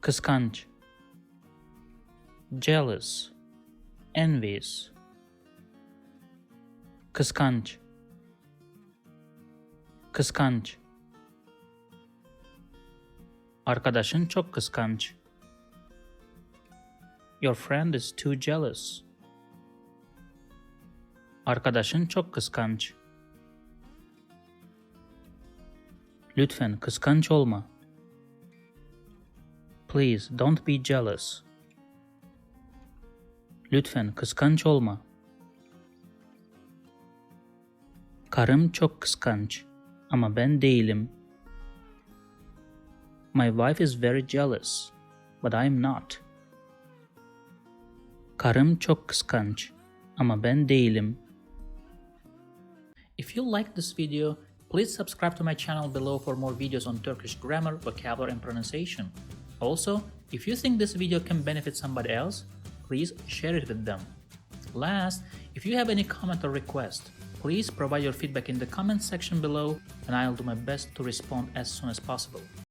Kıskanç, jealous, envious. Kıskanç, kıskanç. Arkadaşın çok kıskanç. Your friend is too jealous. Arkadaşın çok kıskanç. Lütfen kıskanç olma. Please don't be jealous. Lütfen kıskanç olma. Karım çok kıskanç ama ben değilim. My wife is very jealous, but I am not. Karım çok kıskanç ama ben değilim. If you like this video, please subscribe to my channel below for more videos on Turkish grammar, vocabulary and pronunciation. Also, if you think this video can benefit somebody else, please share it with them. Last, if you have any comment or request, please provide your feedback in the comment section below and I'll do my best to respond as soon as possible.